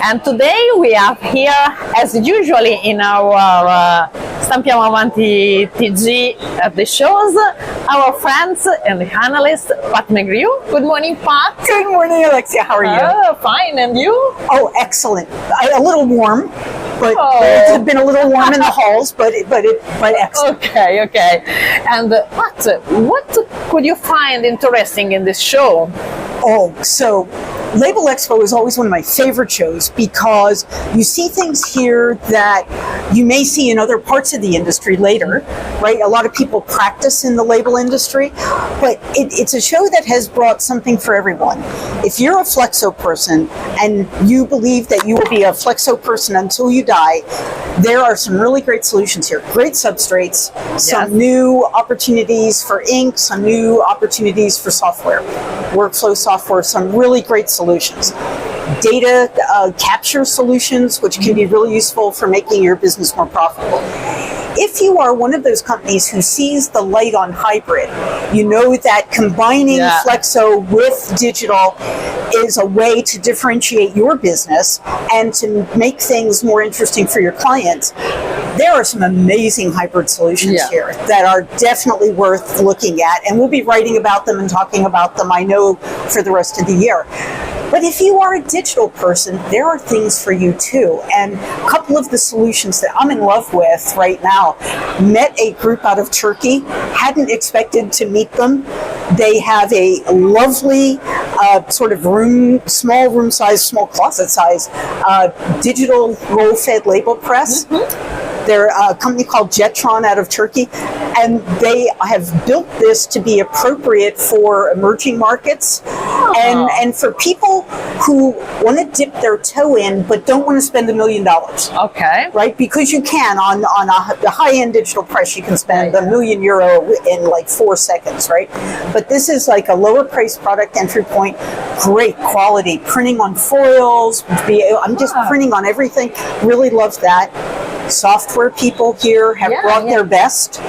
And today we have here, as usually in our StampiamoavantiTG at the shows, our friends and the analyst, Pat McGrew. Good morning, Pat. Good morning, Alexia. How are you? Oh, fine. And you? Oh, excellent. A little warm, but it's been a little warm in the halls, but excellent. Okay. And Pat, what could you find interesting in this show? Oh, so Labelexpo is always one of my favorite shows because you see things here that you may see in other parts of the industry later, right? A lot of people practice in the label industry, but it's a show that has brought something for everyone. If you're a flexo person and you believe that you will be a flexo person until you die, there are some really great solutions here. Great substrates, some new opportunities for ink, some new opportunities for software, workflow software, some really great solutions. Data capture solutions, which can be really useful for making your business more profitable. If you are one of those companies who sees the light on hybrid, you know that combining flexo with digital is a way to differentiate your business and to make things more interesting for your clients. There are some amazing hybrid solutions here that are definitely worth looking at, and we'll be writing about them and talking about them, I know, for the rest of the year. But if you are a digital person, there are things for you too. And a couple of the solutions that I'm in love with right now, met a group out of Turkey, hadn't expected to meet them. They have a lovely sort of small room size, small closet size, digital roll-fed label press. They're a company called Jetron out of Turkey, and they have built this to be appropriate for emerging markets and for people who want to dip their toe in but don't want to spend $1 million. Okay. Right? Because you can on the high-end digital press, you can spend €1 million in like 4 seconds, right? But this is like a lower price product entry point, great quality, printing on foils. I'm just printing on everything. Really love that. Software people here have brought their best,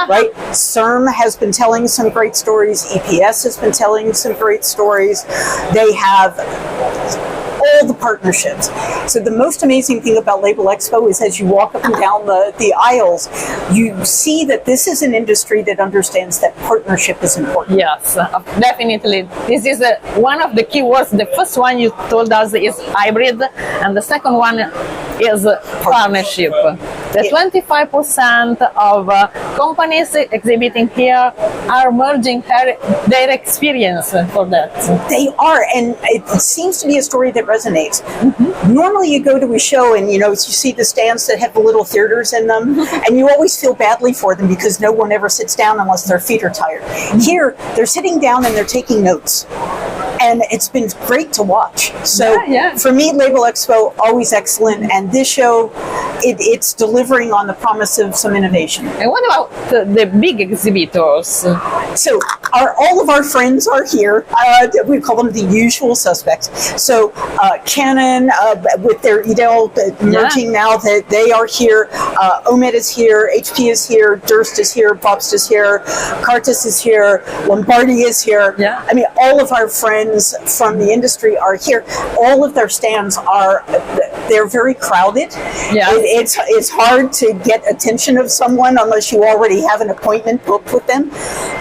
right? CERM has been telling some great stories. EPS has been telling some great stories. They have all the partnerships. So the most amazing thing about Labelexpo is as you walk up and down the aisles, you see that this is an industry that understands that partnership is important. Yes, definitely. This is one of the key words. The first one you told us is hybrid, and the second one is partnership. The 25% of companies exhibiting here are merging their experience for that. They are, and it seems to be a story that resonates. Normally you go to a show and you see the stands that have the little theaters in them, and you always feel badly for them because no one ever sits down unless their feet are tired. Here, they're sitting down and they're taking notes. And it's been great to watch. So for me, Labelexpo, always excellent. And this show, it's delivering on the promise of some innovation. And what about the big exhibitors? So all of our friends are here. We call them the usual suspects. So Canon, with their Edel merging now, that they are here. Omet is here. HP is here. Durst is here. Bobst is here. Cartus is here. Lombardi is here. I mean, all of our friends from the industry are here. All of their stands they're very crowded. It's hard to get attention of someone unless you already have an appointment booked with them.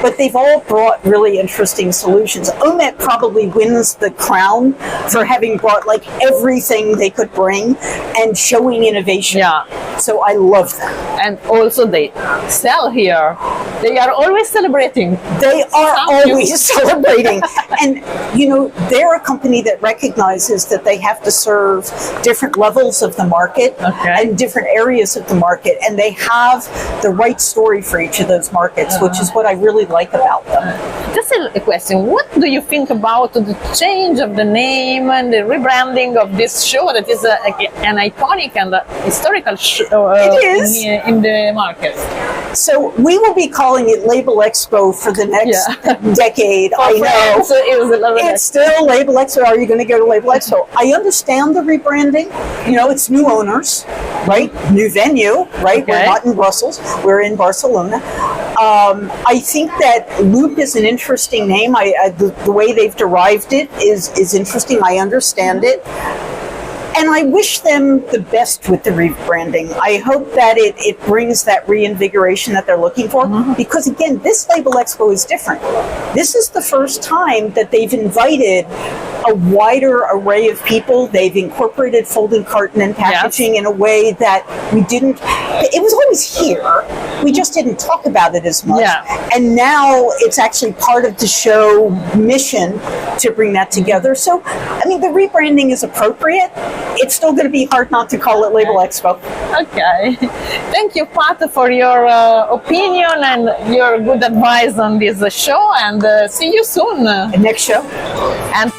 But they've all brought really interesting solutions. Omet probably wins the crown for having brought like everything they could bring and showing innovation. So I love that. And also they sell here. They are always celebrating. They are always celebrating. And they're a company that recognizes that they have to serve different levels of the market and different areas of the market, and they have the right story for each of those markets, which is what I really like about them. Just a question, what do you think about the change of the name and the rebranding of this show that is an iconic and historical show in the market? So we will be calling it Labelexpo for the next decade. I know. It's still Labelexpo. Are you going to go to Labelexpo? I understand the rebranding. It's new owners, right? New venue, right? We're not in Brussels. We're in Barcelona. I think that Loop is an interesting name. The way they've derived it is interesting. I understand it. And I wish them the best with the rebranding. I hope that it brings that reinvigoration that they're looking for. Because again, this Label Expo is different. This is the first time that they've invited a wider array of people. They've incorporated folding carton and packaging in a way that we didn't. It was always here. We just didn't talk about it as much. Yeah. And now it's actually part of the show mission to bring that together. So, I mean, the rebranding is appropriate. It's still going to be hard not to call it Label Expo. Okay. Thank you, Pat, for your opinion and your good advice on this show, and see you soon. Next show. And